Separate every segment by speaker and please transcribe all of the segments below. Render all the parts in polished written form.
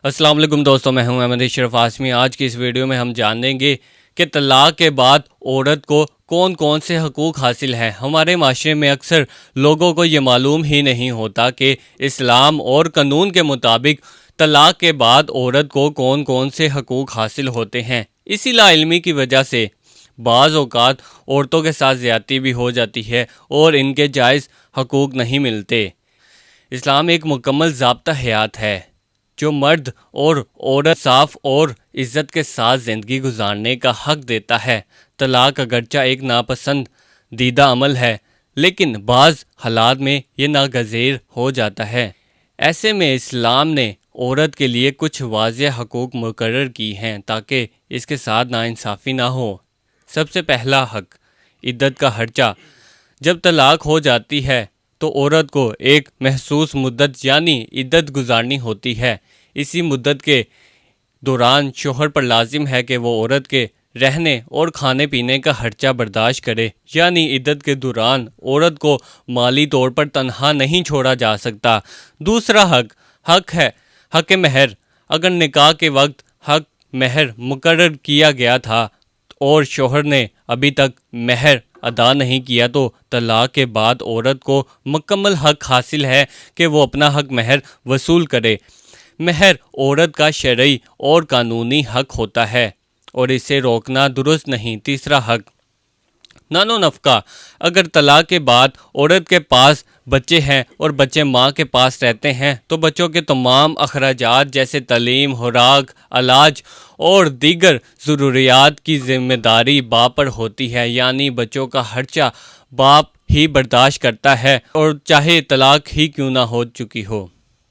Speaker 1: السلام علیکم دوستوں، میں ہوں احمد اشرف آسمی۔ آج کی اس ویڈیو میں ہم جانیں گے کہ طلاق کے بعد عورت کو کون کون سے حقوق حاصل ہیں۔ ہمارے معاشرے میں اکثر لوگوں کو یہ معلوم ہی نہیں ہوتا کہ اسلام اور قانون کے مطابق طلاق کے بعد عورت کو کون کون سے حقوق حاصل ہوتے ہیں۔ اسی لا علمی کی وجہ سے بعض اوقات عورتوں کے ساتھ زیادتی بھی ہو جاتی ہے اور ان کے جائز حقوق نہیں ملتے۔ اسلام ایک مکمل ضابطہ حیات ہے جو مرد اور عورت صاف اور عزت کے ساتھ زندگی گزارنے کا حق دیتا ہے۔ طلاق اگرچہ ایک ناپسندیدہ عمل ہے، لیکن بعض حالات میں یہ ناگزیر ہو جاتا ہے۔ ایسے میں اسلام نے عورت کے لیے کچھ واضح حقوق مقرر کی ہیں تاکہ اس کے ساتھ ناانصافی نہ ہو۔ سب سے پہلا حق، عدت کا خرچہ۔ جب طلاق ہو جاتی ہے تو عورت کو ایک محسوس مدت یعنی عدت گزارنی ہوتی ہے۔ اسی مدت کے دوران شوہر پر لازم ہے کہ وہ عورت کے رہنے اور کھانے پینے کا خرچہ برداشت کرے، یعنی عدت کے دوران عورت کو مالی طور پر تنہا نہیں چھوڑا جا سکتا۔ دوسرا حق ہے حق مہر۔ اگر نکاح کے وقت حق مہر مقرر کیا گیا تھا اور شوہر نے ابھی تک مہر ادا نہیں کیا تو طلاق کے بعد عورت کو مکمل حق حاصل ہے کہ وہ اپنا حق مہر وصول کرے۔ مہر عورت کا شرعی اور قانونی حق ہوتا ہے اور اسے روکنا درست نہیں۔ تیسرا حق، نان و نفقہ۔ اگر طلاق کے بعد عورت کے پاس بچے ہیں اور بچے ماں کے پاس رہتے ہیں تو بچوں کے تمام اخراجات جیسے تعلیم، خوراک، علاج اور دیگر ضروریات کی ذمہ داری باپ پر ہوتی ہے، یعنی بچوں کا خرچہ باپ ہی برداشت کرتا ہے اور چاہے طلاق ہی کیوں نہ ہو چکی ہو۔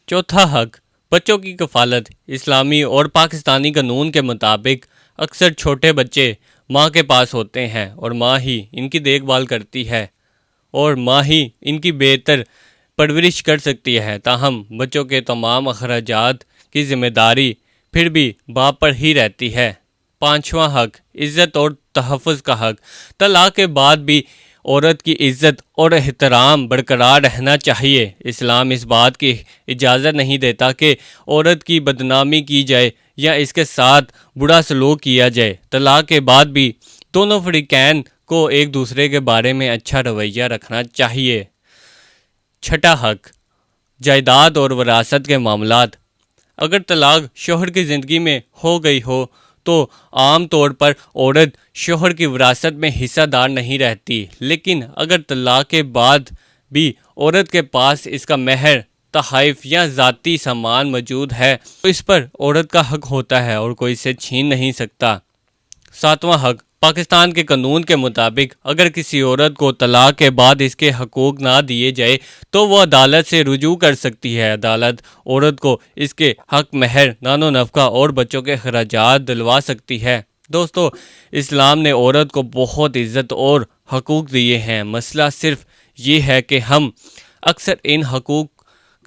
Speaker 1: چوتھا حق، بچوں کی کفالت۔ اسلامی اور پاکستانی قانون کے مطابق اکثر چھوٹے بچے ماں کے پاس ہوتے ہیں اور ماں ہی ان کی دیکھ بھال کرتی ہے اور ماں ہی ان کی بہتر پرورش کر سکتی ہے۔ تاہم بچوں کے تمام اخراجات کی ذمہ داری پھر بھی باپ پر ہی رہتی ہے۔ پانچواں حق، عزت اور تحفظ کا حق۔ طلاق کے بعد بھی عورت کی عزت اور احترام برقرار رہنا چاہیے۔ اسلام اس بات کی اجازت نہیں دیتا کہ عورت کی بدنامی کی جائے یا اس کے ساتھ برا سلوک کیا جائے۔ طلاق کے بعد بھی دونوں فریقین کو ایک دوسرے کے بارے میں اچھا رویہ رکھنا چاہیے۔ چھٹا حق، جائیداد اور وراثت کے معاملات۔ اگر طلاق شوہر کی زندگی میں ہو گئی ہو تو عام طور پر عورت شوہر کی وراثت میں حصہ دار نہیں رہتی، لیکن اگر طلاق کے بعد بھی عورت کے پاس اس کا مہر، تحائف یا ذاتی سامان موجود ہے تو اس پر عورت کا حق ہوتا ہے اور کوئی اسے چھین نہیں سکتا۔ ساتواں حق، پاکستان کے قانون کے مطابق اگر کسی عورت کو طلاق کے بعد اس کے حقوق نہ دیے جائے تو وہ عدالت سے رجوع کر سکتی ہے۔ عدالت عورت کو اس کے حق مہر، نان و نفقہ اور بچوں کے اخراجات دلوا سکتی ہے۔ دوستو، اسلام نے عورت کو بہت عزت اور حقوق دیے ہیں۔ مسئلہ صرف یہ ہے کہ ہم اکثر ان حقوق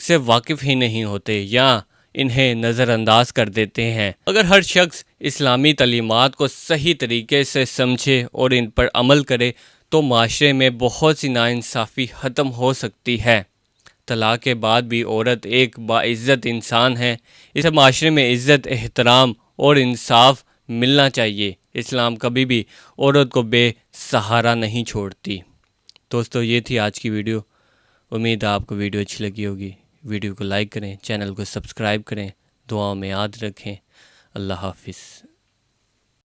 Speaker 1: سے واقف ہی نہیں ہوتے یا انہیں نظر انداز کر دیتے ہیں۔ اگر ہر شخص اسلامی تعلیمات کو صحیح طریقے سے سمجھے اور ان پر عمل کرے تو معاشرے میں بہت سی ناانصافی ختم ہو سکتی ہے۔ طلاق کے بعد بھی عورت ایک باعزت انسان ہے۔ اس معاشرے میں عزت، احترام اور انصاف ملنا چاہیے۔ اسلام کبھی بھی عورت کو بے سہارا نہیں چھوڑتی۔ دوستو، یہ تھی آج کی ویڈیو۔ امید ہے آپ کو ویڈیو اچھی لگی ہوگی۔ ویڈیو کو لائک کریں، چینل کو سبسکرائب کریں، دعاؤں میں یاد رکھیں۔ اللہ حافظ۔